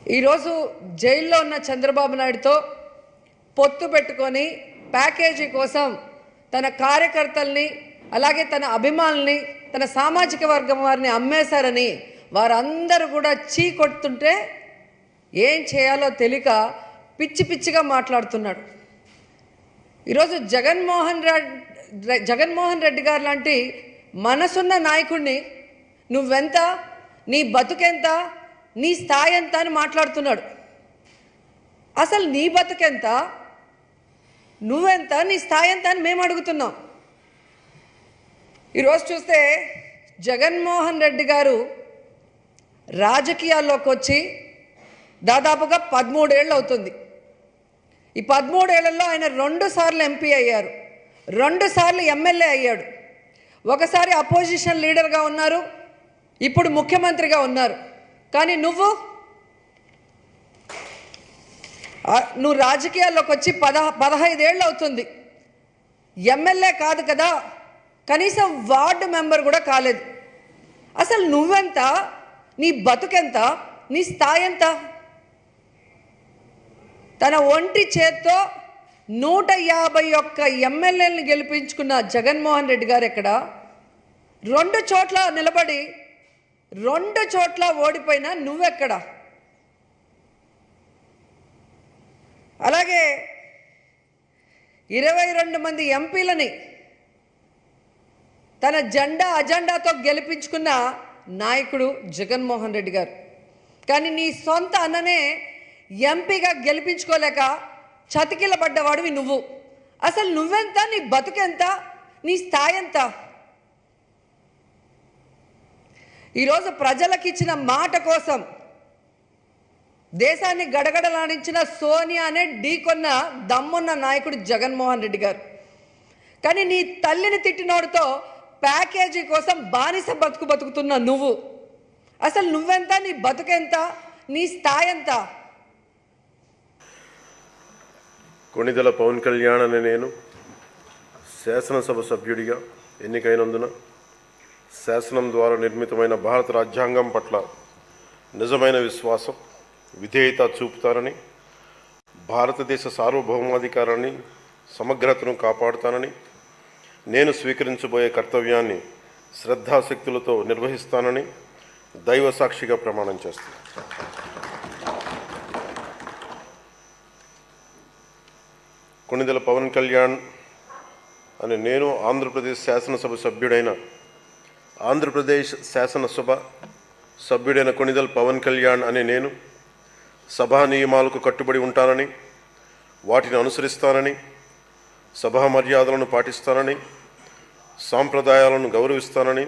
ఈరోజు జైల్లో ఉన్న చంద్రబాబు నాయుడుతో పొత్తు పెట్టుకొని ప్యాకేజీ కోసం తన కార్యకర్తల్ని అలాగే తన అభిమానుల్ని తన సామాజిక వర్గం వారిని అమ్మేశారని వారందరూ కూడా చీ కొడుతుంటే ఏం చేయాలో తెలియక పిచ్చి పిచ్చిగా మాట్లాడుతున్నాడు. ఈరోజు జగన్మోహన్ రెడ్డి గారు లాంటి మనసున్న నాయకుడిని నువ్వెంత, నీ బతుకెంత, నీ స్థాయి ఎంత అని మాట్లాడుతున్నాడు. అసలు నీ బతుకెంత, నువ్వెంత, నీ స్థాయి ఎంత అని మేము అడుగుతున్నాం. ఈరోజు చూస్తే జగన్మోహన్ రెడ్డి గారు రాజకీయాల్లోకి వచ్చి దాదాపుగా 13 ఏళ్ళు అవుతుంది. ఈ 13 ఏళ్లలో ఆయన 2 సార్లు ఎంపీ అయ్యారు, 2 సార్లు ఎమ్మెల్యే అయ్యాడు, ఒకసారి అపోజిషన్ లీడర్గా ఉన్నారు, ఇప్పుడు ముఖ్యమంత్రిగా ఉన్నారు. కానీ నువ్వు రాజకీయాల్లోకి వచ్చి 15 ఏళ్ళు అవుతుంది, ఎమ్మెల్యే కాదు కదా, కనీసం వార్డు మెంబర్ కూడా కాలేదు. అసలు నువ్వెంత, నీ బతుకెంత, నీ స్థాయి ఎంత? తన ఒంటి చేత్తో 151 ఎమ్మెల్యేలను గెలిపించుకున్న జగన్మోహన్ రెడ్డి గారు ఎక్కడ? 2 చోట్ల నిలబడి 2 చోట్ల ఓడిపోయినా నువ్వెక్కడ? అలాగే 22 మంది ఎంపీలని తన అజెండాతో గెలిపించుకున్న నాయకుడు జగన్మోహన్ రెడ్డి గారు. కానీ నీ సొంత అన్ననే ఎంపీగా గెలిపించుకోలేక చతికిలబడ్డవాడివి నువ్వు. అసలు నువ్వెంత, నీ బతుకెంత, నీ స్థాయి ఎంత? ఈరోజు ప్రజలకు ఇచ్చిన మాట కోసం దేశాన్ని గడగడలాడించిన సోనియానే ఢీకొన్న దమ్మున్న నాయకుడు జగన్మోహన్ రెడ్డి గారు. కానీ నీ తల్లిని తిట్టినోడితో ప్యాకేజీ కోసం బానిస బతుకుతున్న నువ్వు. అసలు నువ్వెంత, నీ బతుకెంత, నీ స్థాయి ఎంత? కొణిదెల పవన్ కళ్యాణ్ అనే నేను శాసనసభ సభ్యుడిగా ఎన్నికైనందున శాసనం ద్వారా నిర్మితమైన భారత రాజ్యాంగం పట్ల నిజమైన విశ్వాసం, విధేయత చూపుతానని, భారతదేశ సార్వభౌమాధికారాన్ని, సమగ్రతను కాపాడుతానని, నేను స్వీకరించబోయే కర్తవ్యాన్ని శ్రద్ధాశక్తులతో నిర్వహిస్తానని దైవ సాక్షిగా ప్రమాణం చేస్తాను. కొణిదెల పవన్ కళ్యాణ్ అనే నేను ఆంధ్రప్రదేశ్ శాసనసభ సభ్యుడైన కొణిదెల పవన్ కళ్యాణ్ అనే నేను సభా నియమాలకు కట్టుబడి ఉంటానని, వాటిని అనుసరిస్తానని, సభా మర్యాదలను పాటిస్తానని, సాంప్రదాయాలను గౌరవిస్తానని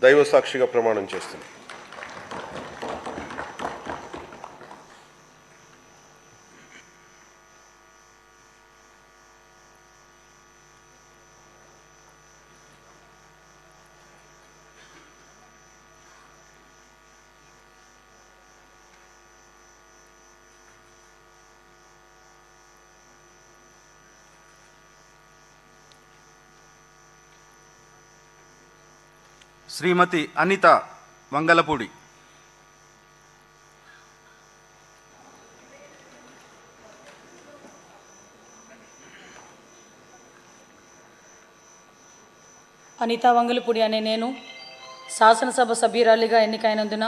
దైవ సాక్షిగా ప్రమాణం చేస్తున్నాను. శ్రీమతి అనిత వంగలపూడి. అనిత వంగలపూడి అనే నేను శాసనసభ సభ్యురాలిగా ఎన్నికైనందున